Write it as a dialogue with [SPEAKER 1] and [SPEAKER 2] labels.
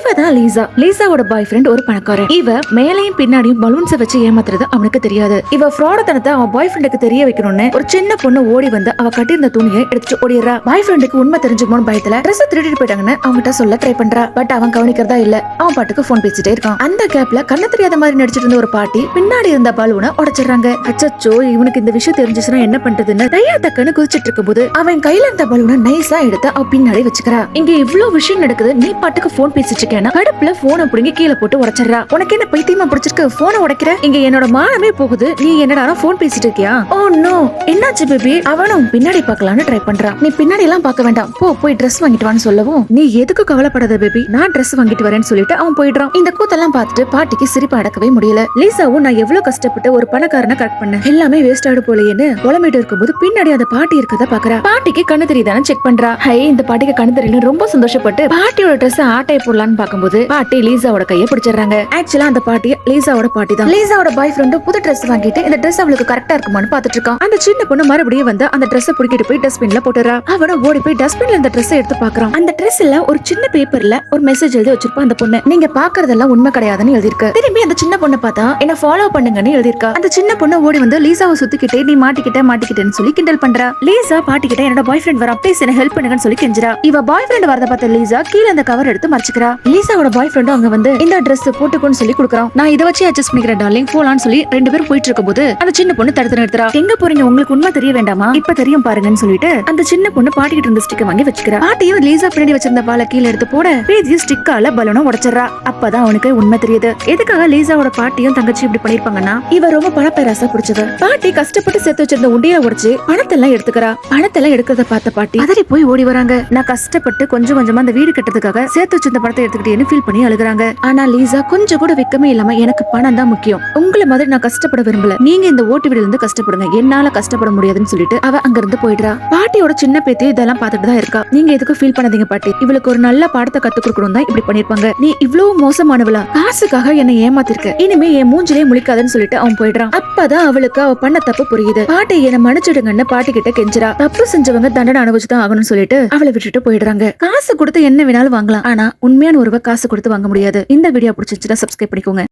[SPEAKER 1] இவதான் லீசா. லீசாவோட பாய் ஃப்ரெண்ட் ஒரு பணக்காரன். இவ மேலையும் பின்னாடியும் பலூன்ஸ வச்சு ஏமாத்துறது அவனுக்கு தெரியாது. இவ ஃப்ராடத்தனத்தை அவன் பாய் ஃப்ரெண்டுக்கு தெரிய வைக்கணும்னு ஒரு சின்ன பொண்ணு ஓடி வந்து அவ கட்டியிருந்த துணியை எடுத்துட்டு ஓடிடுறா. பாய் ஃப்ரெண்டுக்கு உண்மை தெரிஞ்சுக்கணும் பயத்துல ட்ரெஸ் திருடிட்டு போயிட்டாங்கன்னு அவன்கிட்ட சொல்ல ட்ரை பண்றா. பட் அவன் கவனிக்கிறதா இல்ல. அவன் பாட்டுக்கு போன் பேசிட்டே இருக்கான். அந்த கேப்ல கண்ணு தெரியாத மாதிரி நடிச்சிட்டு இருந்த ஒரு பாட்டி பின்னாடி இருந்த பலூனை உடைச்சிடுறாங்க. அச்சச்சோ, இவனுக்கு இந்த விஷயம் தெரிஞ்சிச்சுன்னா என்ன பண்றதுன்னு தையா தக்கன்னு குதிச்சிட்டு இருக்கும்போது அவன் கையில இருந்த பலூனை நைஸா எடுத்து அவ பின்னாடி வச்சுக்கிறா. இங்க இவ்ளோ விஷயம் நடக்குது, நீ பாட்டுக்கு போன் பேசிட்டு இருக்கேன்னா கடுப்புல போனை புடுங்கி கீழே போட்டு உடைச்சிடுறா. உனக்கு என்ன பைத்தியமா பிடிச்சிருக்கு, போனை உடைக்கிற? இங்க என்னோட மானமே போகுது, நீ என்னடா போன் பேசிட்டு இருக்கியா? ஓ நோ, என்னாச்சு பேபி? அவனும் பின்னாடி பார்க்கலான்னு ட்ரை பண்றான். நீ பின்னாடி எல்லாம் பார்க்க வேண்டாம், போய் ட்ரெஸ் வாங்கிட்டு வான்னு சொல்லவும், நீ எதுக்கு கவலைப்படாத பேபி, நான் ட்ரெஸ் வாங்கிட்டு வரேன்னு சொல்லிட்டு அவன் போயிடுறான். இந்த கூத்தெல்லாம் பார்த்துட்டு பாட்டிக்கு சிரிப்பு அடக்கவே முடியல. லீசாவும் நான் எவ்வளவு கஷ்டப்பட்டு ஒரு பணக்காரனை கரெக்ட் பண்ணேன், எல்லாமே வேஸ்ட் ஆடு போலேன்னு புலம்பிட்டு இருக்கும்போது பின்னாடி அந்த பாட்டி இருக்கத பாக்குறா. பாட்டிக்கு கண்ணு தெரியுதானு செக் பண்றா. ஹை, இந்த பாட்டிக்கு கண்ணு தெரியல, ரொம்ப சந்தோஷப்பட்டு பாட்டியோட ட்ரெஸ் ஆட்டையை போடலான்னு பாக்கும்போது பாட்டி லீசாவோட கையை பிடிச்சிடுறாங்க. ஆக்சுவலா அந்த பாட்டி லீசாவோட பாட்டி தான். லீசாவோட பாய் ஃப்ரெண்ட் புது ட்ரெஸ் வாங்கிட்டு இந்த ட்ரெஸ் அவளுக்கு கரெக்டா இருக்குமான்னு பாத்துட்டு இருக்கான். அந்த சின்ன பொண்ணு மறுபடியும் வந்து அந்த ட்ரெஸ் புடிக்கிட்டு போய் டஸ்ட்பின்ல போட்டுறா. அவன ஓடி போய் டஸ்ட்பின்ல அந்த ட்ரெஸ் எடுத்து பாக்குறான். அந்த ட்ரெஸ்ல ஒரு சின்ன பேப்பர்ல ஒரு மெசேஜ் எழுதி வச்சிருப்பா. அந்த பொண்ணு, நீங்க பாக்குறதெல்லாம் உண்மை கிடையாதுன்னு எழுதிருக்கு. திரும்பி அந்த சின்ன பொண்ணை பார்த்தா என்ன ஃபாலோ பண்ணுங்கன்னு எழுதிருக்கா. அந்த சின்ன பொண்ணு ஓடி வந்து லீசாவை சுத்திக்கிட்டே நீ மாட்டிக்கிட்டேன்னு சொல்லி கிண்டல் பண்றா. லீசா பாட்டிக்கிட்ட என்னோட பாய் ஃப்ரெண்ட் வர, ப்ளீஸ் என்ன ஹெல்ப் பண்ணுங்கன்னு சொல்லி கெஞ்சிரா. இவ பாய் ஃப்ரெண்ட் வரத பார்த்த லீசா கீழே அந்த கவர் எடுத்து மறைச்சுக்கிறா. லீசாவோட பாய் ஃப்ரெண்டும் அங்க வந்து இந்த ட்ரெஸ் போட்டுக்கோன்னு சொல்லி கொடுக்குறான். நான் இதை வச்சு அட்ஜஸ்ட் பண்ணிக்கிறேன் டார்லிங், போலான்னு சொல்லி ரெண்டு பேரும் போயிட்டு இருக்கும்போது அந்த சின்ன பொண்ணு தடுத்து நிறுத்துறா. எங்க போறீங்க, உங்களுக்கு உண்மை தெரிய வேண்டாமா? இப்ப தெரியும் பாருங்கன்னு சொல்லிட்டு அந்த சின்ன பொண்ணு பாட்டிக்கிட்டு இருந்த ஸ்டிக்கை வாங்கி வச்சுக்கிறா. பாட்டியும் லீசா பின்னாடி வச்சிருந்த பாலை கீழே எடுத்து போட பேதியும் ஸ்டிக்கால பலூனை உடைச்சிடறா. அப்பதான் அவனுக்கு உண்மை தெரியுது, எதுக்காக லீசாவோட பாட்டியும் தங்கச்சி இப்படி பண்ணிருப்பாங்கன்னா இவ ரொம்ப பணப்பேராசா பிடிச்சவ. பாட்டி கஷ்டப்பட்டு சேர்த்து வச்சிருந்த உண்டியில உடைச்சு பணத்தெல்லாம் எடுத்துக்கிறா. பணத்தெல்லாம் எடுக்கிறத பார்த்த பாட்டி அதறி போய் ஓடி வராங்க. நான் கஷ்டப்பட்டு கொஞ்சம் கொஞ்சமா அந்த வீடு கட்டுறதுக்காக சேர்த்து வச்சிருந்த பணத்தை எடுத்துக்கிட்டேன்னு ஃபீல் பண்ணி அழுகுறாங்க. ஆனா லீசா கொஞ்சம் கூட வெக்கமே இல்லாம எனக்கு பணம் தான் முக்கியம், உங்களை மாதிரி நான் கஷ்டப்பட விரும்பல, நீங்க இந்த ஓட்டு வீடுல இருந்து கஷ்டப்படுங்க, என்னால கஷ்டப்பட முடியாதுன்னு சொல்லிட்டு அவ அங்க இருந்து போயிடுறா. பாட்டியோட சின்ன பேத்தி இதெல்லாம் பார்த்துட்டு தான் இருக்கா. நீங்க எதுக்கும் ஃபீல் பண்ணாதீங்க பாட்டி, இவளுக்கு ஒரு நல்ல பாடத்தை கத்து கொடுக்கணும் தான் இப்படி பண்ணிருப்பாங்க, நீ இவ்வளவு மோசமானவளா, காசுக்காக என்னை ஏமாத்திருக்க, இனிமே என் மூஞ்சிலே முழிக்காதுன்னு சொல்லிட்டு அவன் போயிடுறான். அப்பதான் அவளுக்கு அவ பண்ண தப்பு புரியுது. பாட்டி என்ன மன்னிச்சிடுங்கன்னு பாட்டி கிட்ட கெஞ்சிரா. தப்பு செஞ்சவங்க தண்டனை அனுபவிச்சுதான் ஆகணும்னு சொல்லிட்டு அவளை விட்டுட்டு போயிடுறாங்க. காசு கொடுத்து என்ன வேணாலும் வாங்கலாம், ஆனா உண்மையான ஒருவ காசு கொடுத்து வாங்க முடியாது. இந்த வீடியோ பிடிச்சிருச்சுன்னா சப்ஸ்கிரைப் பண்ணிக்கோங்க.